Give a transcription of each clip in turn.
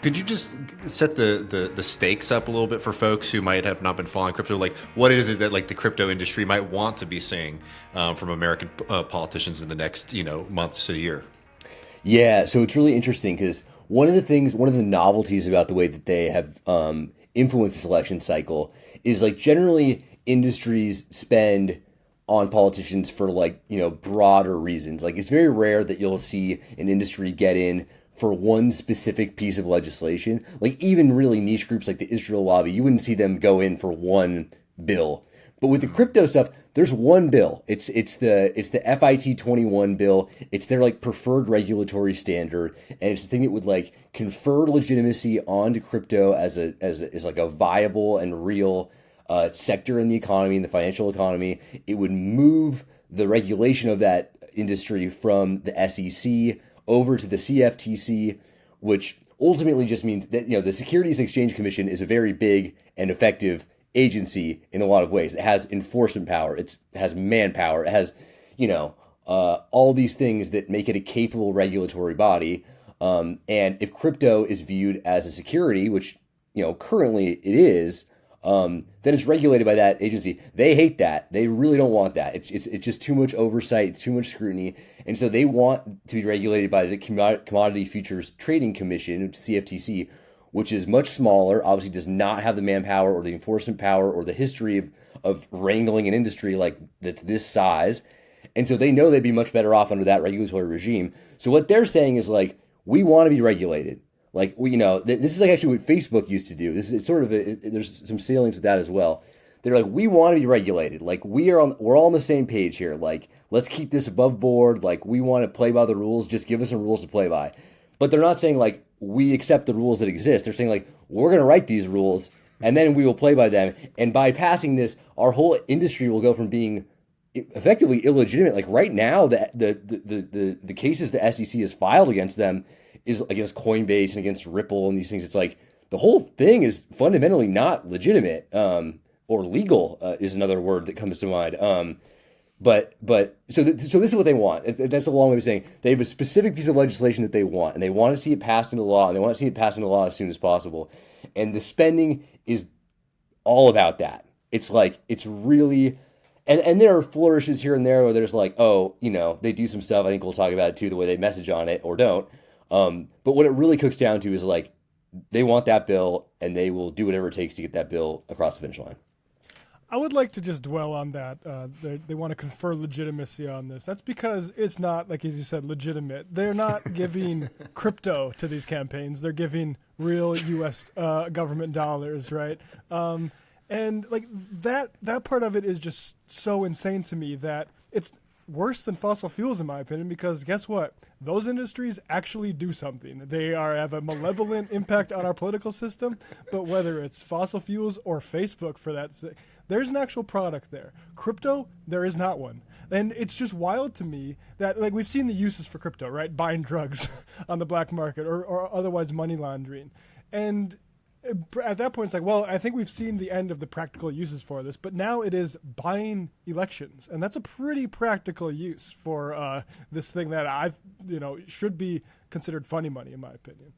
Could you just set the stakes up a little bit for folks who might have not been following crypto? Like, what is it that like the crypto industry might want to be seeing from American politicians in the next months to a year? Yeah, so it's really interesting because one of the novelties about the way that they have influenced this election cycle is like generally industries spend on politicians for like, broader reasons. Like it's very rare that you'll see an industry get in for one specific piece of legislation. Like even really niche groups like the Israel lobby, you wouldn't see them go in for one bill. But with the crypto stuff, there's one bill. It's the FIT 21 bill. It's their like preferred regulatory standard, and it's the thing that would like confer legitimacy onto crypto as like a viable and real sector in the economy, in the financial economy. It would move the regulation of that industry from the SEC over to the CFTC, which ultimately just means that the Securities and Exchange Commission is a very big and effective agency in a lot of ways. It has enforcement power. It has manpower. It has, all these things that make it a capable regulatory body. And if crypto is viewed as a security, which currently it is, then it's regulated by that agency. They hate that. They really don't want that. It's just too much oversight. It's too much scrutiny. And so they want to be regulated by the Commodity Futures Trading Commission, CFTC, which is much smaller, obviously does not have the manpower or the enforcement power or the history of wrangling an industry like that's this size. And so they know they'd be much better off under that regulatory regime. So what they're saying is like, we want to be regulated. Like, this is like actually what Facebook used to do. This is sort of, there's some salience with that as well. They're like, we want to be regulated. Like, we're all on the same page here. Like, let's keep this above board. Like, we want to play by the rules. Just give us some rules to play by. But they're not saying like, we accept the rules that exist. They're saying like, we're going to write these rules and then we will play by them. And by passing this, our whole industry will go from being effectively illegitimate. Like right now, the cases the SEC has filed against them is against Coinbase and against Ripple and these things. It's like the whole thing is fundamentally not legitimate, or legal is another word that comes to mind. So this is what they want. That's a long way of saying they have a specific piece of legislation that they want, and they want to see it passed into law, and they want to see it passed into law as soon as possible. And the spending is all about that. It's like, it's really, and there are flourishes here and there where there's like, they do some stuff. I think we'll talk about it too, the way they message on it or don't. But what it really cooks down to is like, they want that bill, and they will do whatever it takes to get that bill across the finish line. I would like to just dwell on that. They want to confer legitimacy on this. That's because it's not, like as you said, legitimate. They're not giving crypto to these campaigns. They're giving real U.S. Government dollars, right? And like that part of it is just so insane to me that it's worse than fossil fuels, in my opinion, because guess what? Those industries actually do something. They have a malevolent impact on our political system, but whether it's fossil fuels or Facebook for that, there's an actual product there. Crypto, there is not one. And it's just wild to me that, like, we've seen the uses for crypto, right? Buying drugs on the black market or otherwise money laundering. And at that point, it's like, well, I think we've seen the end of the practical uses for this, but now it is buying elections. And that's a pretty practical use for this thing that should be considered funny money, in my opinion.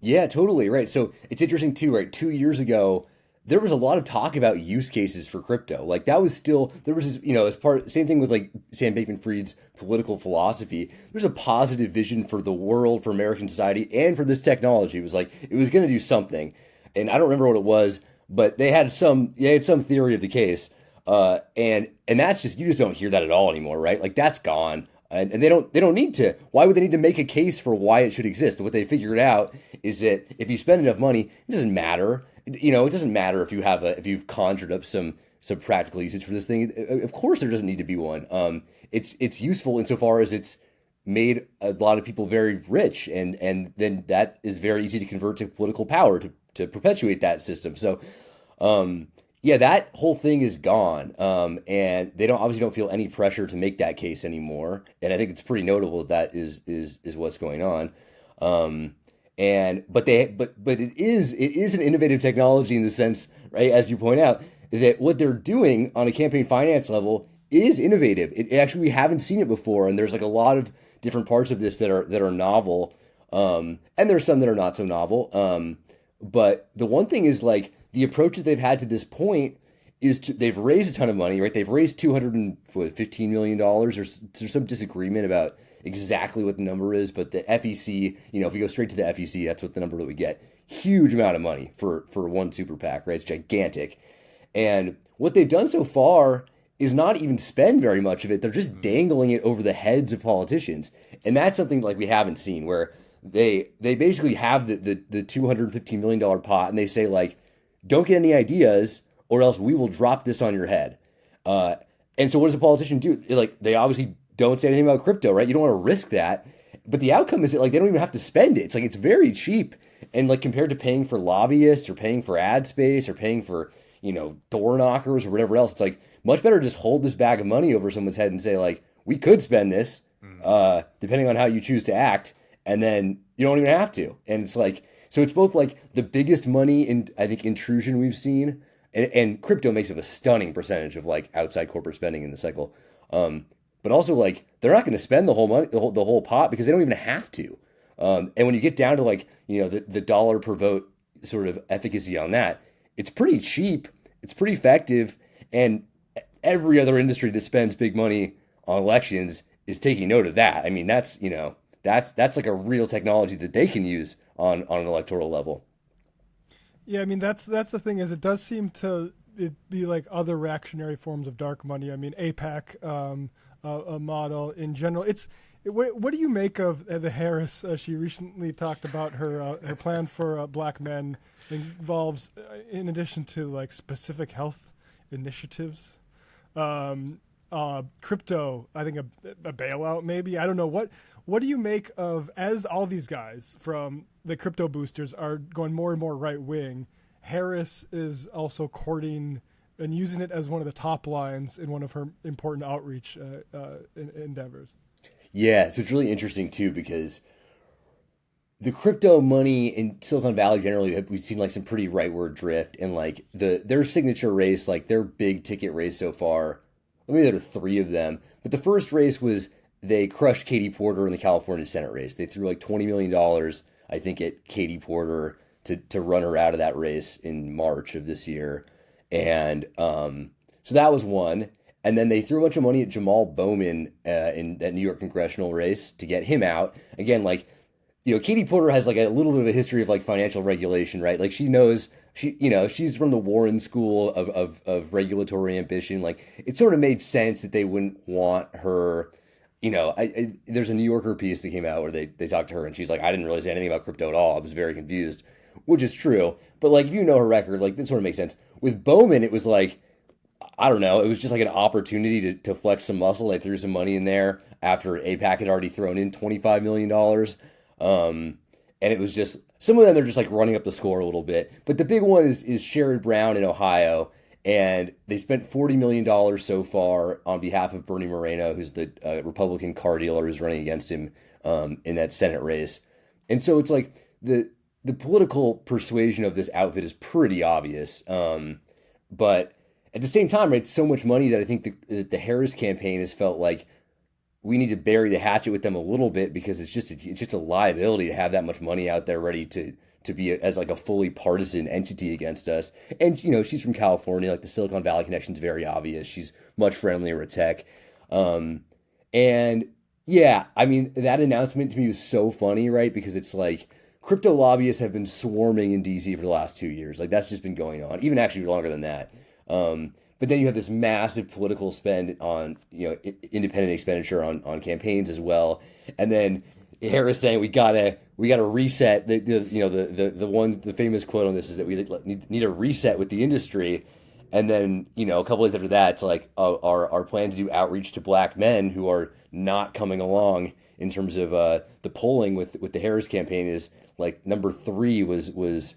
Yeah, totally. Right. So it's interesting too, right? 2 years ago, there was a lot of talk about use cases for crypto. Like that was still, there was this, as part, same thing with like Sam Bankman-Fried's political philosophy. There's a positive vision for the world, for American society, and for this technology. It was like, it was going to do something. And I don't remember what it was, but they had some theory of the case. And that's just, you just don't hear that at all anymore, right? Like that's gone. And they don't need to. Why would they need to make a case for why it should exist? What they figured out is that if you spend enough money, it doesn't matter. It doesn't matter if you've conjured up some practical usage for this thing. Of course, there doesn't need to be one. It's useful insofar as it's made a lot of people very rich, and then that is very easy to convert to political power to perpetuate that system. So, yeah, that whole thing is gone, and they obviously don't feel any pressure to make that case anymore. And I think it's pretty notable that is what's going on. But it is an innovative technology in the sense, right, as you point out, that what they're doing on a campaign finance level is innovative. It actually, we haven't seen it before, and there's like a lot of different parts of this that are novel. And there's some that are not so novel. But the one thing is like the approach that they've had to this point is they've raised a ton of money, right? They've raised $215 million. There's some disagreement about exactly what the number is, but the FEC, if we go straight to the FEC, that's what the number that we get. Huge amount of money for one super PAC, right? It's gigantic. And what they've done so far is not even spend very much of it. They're just dangling it over the heads of politicians. And that's something like we haven't seen, where they basically have the $215 million pot and they say like, don't get any ideas or else we will drop this on your head. And so what does a politician do? Like, they obviously don't say anything about crypto, right? You don't want to risk that. But the outcome is that like they don't even have to spend it. It's like it's very cheap. And like compared to paying for lobbyists or paying for ad space or paying for, door knockers or whatever else, it's like much better to just hold this bag of money over someone's head and say like, we could spend this, depending on how you choose to act, and then you don't even have to. And it's like, so it's both like the biggest money I think intrusion we've seen, and crypto makes up a stunning percentage of like outside corporate spending in the cycle. But also like they're not going to spend the whole money, the whole pot, because they don't even have to. And when you get down to like, the dollar per vote sort of efficacy on that, it's pretty cheap, it's pretty effective, and every other industry that spends big money on elections is taking note of that. I mean, that's like a real technology that they can use on an electoral level. Yeah, I mean that's the thing, is it does seem to be like other reactionary forms of dark money. I mean, APAC, a model in general. What do you make of the Harris? She recently talked about her plan for black men involves, in addition to like specific health initiatives, crypto. I think a bailout, maybe. I don't know. What do you make of, as all these guys from the crypto boosters are going more and more right wing? Harris is also courting and using it as one of the top lines in one of her important outreach endeavors. Yeah, so it's really interesting too, because the crypto money in Silicon Valley generally, we've seen like some pretty rightward drift, and like their signature race, like their big ticket race so far. Maybe there are three of them, but the first race was they crushed Katie Porter in the California Senate race. They threw like $20 million, I think, at Katie Porter to run her out of that race in March of this year, and so that was one. And then they threw a bunch of money at Jamal Bowman in that New York congressional race to get him out. Again, like, Katie Porter has like a little bit of a history of like financial regulation, right? Like she's from the Warren School of regulatory ambition. Like it sort of made sense that they wouldn't want her. There's a New Yorker piece that came out where they talked to her and she's like, I didn't really say anything about crypto at all. I was very confused, which is true. But like, if you know her record, like that sort of makes sense. With Bowman, it was like, I don't know. It was just like an opportunity to flex some muscle. They threw some money in there after APAC had already thrown in $25 million. And it was just, some of them are just like running up the score a little bit. But the big one is Sherrod Brown in Ohio. And they spent $40 million so far on behalf of Bernie Moreno, who's the Republican car dealer who's running against him in that Senate race. And so it's like the political persuasion of this outfit is pretty obvious. But at the same time, right, so much money that I think the Harris campaign has felt like we need to bury the hatchet with them a little bit, because it's just a liability to have that much money out there ready to be as like a fully partisan entity against us. And she's from California, like the Silicon Valley connection is very obvious. She's much friendlier with tech, and yeah, I mean that announcement to me was so funny, right? Because it's like crypto lobbyists have been swarming in DC for the last 2 years. Like that's just been going on, even actually longer than that. But then you have this massive political spend on, independent expenditure on campaigns as well. And then Harris saying we gotta reset the famous quote on this is that we need a reset with the industry. And then, a couple days after that, it's like our plan to do outreach to black men who are not coming along in terms of the polling with the Harris campaign is like number 3 was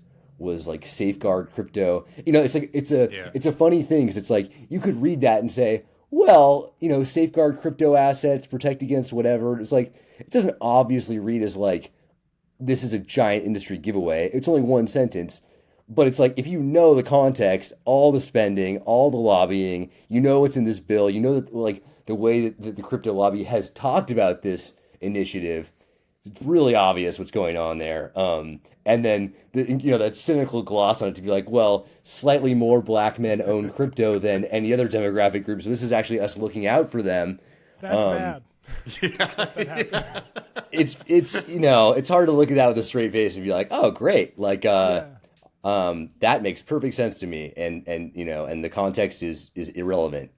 like safeguard crypto. It's a funny thing, because it's like you could read that and say, well, safeguard crypto assets, protect against whatever. It's like it doesn't obviously read as like this is a giant industry giveaway. It's only one sentence, but it's like if you know the context, all the spending, all the lobbying, what's in this bill, that like the way that the crypto lobby has talked about this initiative, It's really obvious what's going on there. And then that cynical gloss on it to be like, well, slightly more black men own crypto than any other demographic group, so this is actually us looking out for them. That's bad. It's hard to look at that with a straight face and be like, oh, great, like that makes perfect sense to me, and the context is irrelevant.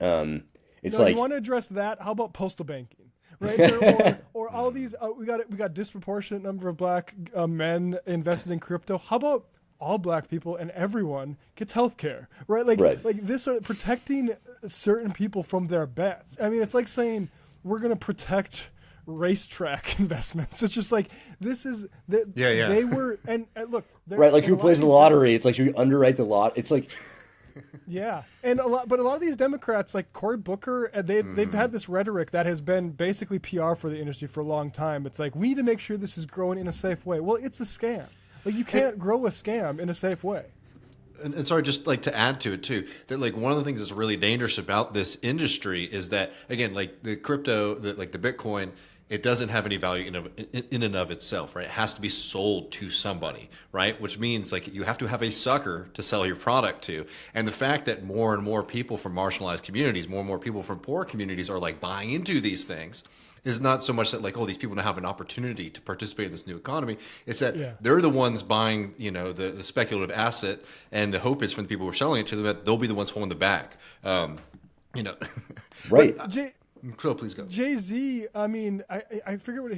It's like, you want to address that? How about postal banking? Right, or all these we got disproportionate number of black men invested in crypto. How about all black people and everyone gets health care, right? Like this sort of protecting certain people from their bets. I mean, it's like saying we're going to protect racetrack investments. It's just like, this is they were and look, right, like who plays the lottery? It's like, should we underwrite the lot? It's like, yeah, and a lot of these Democrats, like Cory Booker, they've had this rhetoric that has been basically PR for the industry for a long time. It's like, we need to make sure this is growing in a safe way. Well, it's a scam. Like, you can't grow a scam in a safe way. And sorry, just like to add to it too, that like one of the things that's really dangerous about this industry is that, again, like the crypto, like the Bitcoin, it doesn't have any value in and of itself, right? It has to be sold to somebody, right? Which means like you have to have a sucker to sell your product to. And the fact that more and more people from marginalized communities, more and more people from poor communities are like buying into these things is not so much that like, oh, these people now have an opportunity to participate in this new economy. It's that they're the ones buying, the speculative asset, and the hope is from the people who are selling it to them that they'll be the ones holding the bag. Right. So please go. Jay-Z, I mean, I forget what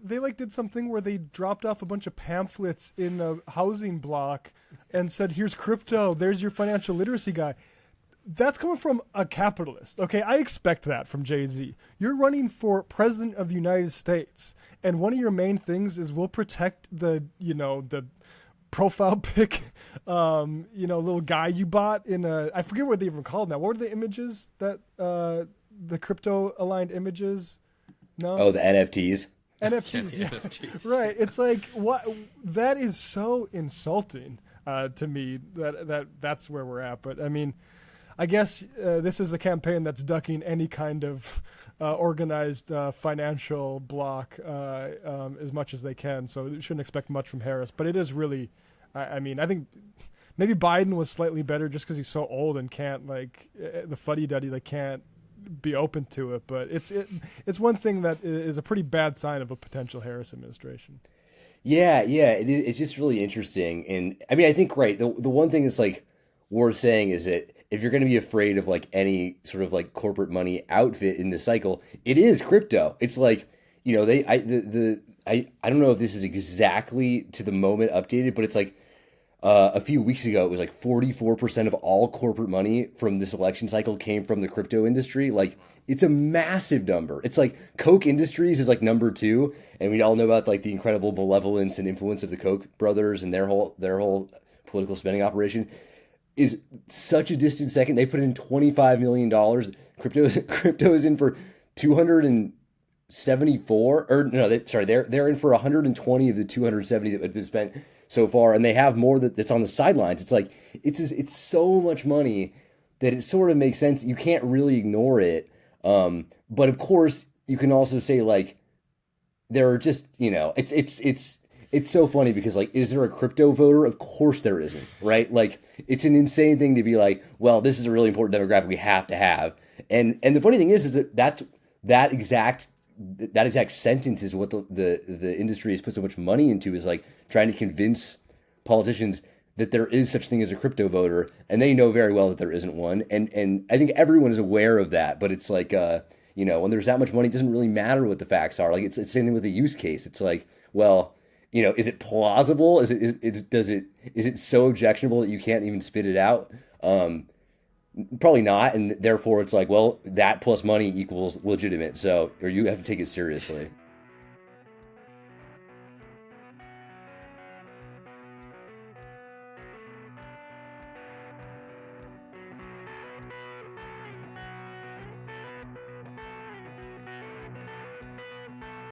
they like did something where they dropped off a bunch of pamphlets in a housing block and said, here's crypto, there's your financial literacy guy. That's coming from a capitalist. Okay, I expect that from Jay-Z. You're running for president of the United States, and one of your main things is we'll protect the profile pic, little guy you bought in I forget what they even called now. What were the images that the crypto aligned images? No. Oh, the NFTs. NFTs, yeah. NFTs. Right. It's like, what? That is so insulting to me that's where we're at. But I mean, I guess this is a campaign that's ducking any kind of organized financial block as much as they can. So you shouldn't expect much from Harris. But it is really, I mean, I think maybe Biden was slightly better just because he's so old and can't, like, the fuddy-duddy, like, can't be open to it. But it's one thing that is a pretty bad sign of a potential Harris administration. Yeah, it's just really interesting. And I mean, I think, right, the one thing that's like worth saying is that if you're going to be afraid of like any sort of like corporate money outfit in this cycle, it is crypto. It's like, I don't know if this is exactly to the moment updated, but it's like a few weeks ago, it was like 44% of all corporate money from this election cycle came from the crypto industry. Like, it's a massive number. It's like Koch Industries is like number 2, and we all know about like the incredible benevolence and influence of the Koch brothers and their whole political spending operation. Is such a distant second. They put in $25 million. Crypto is in for 274, or no, they're in for 120 of the 270 that have been spent so far, and they have more that's on the sidelines. It's like it's so much money that it sort of makes sense. You can't really ignore it. But of course, you can also say like there are just it's so funny because, like, is there a crypto voter? Of course there isn't, right? Like, it's an insane thing to be like, well, this is a really important demographic we have to have. And the funny thing is that exact sentence is what the industry has put so much money into, is like trying to convince politicians that there is such thing as a crypto voter, and they know very well that there isn't one. And I think everyone is aware of that, but it's like, when there's that much money, it doesn't really matter what the facts are. Like, it's the same thing with the use case. It's like, well, is it plausible? Is it so objectionable that you can't even spit it out? Probably not. And therefore it's like, well, that plus money equals legitimate. So, or you have to take it seriously.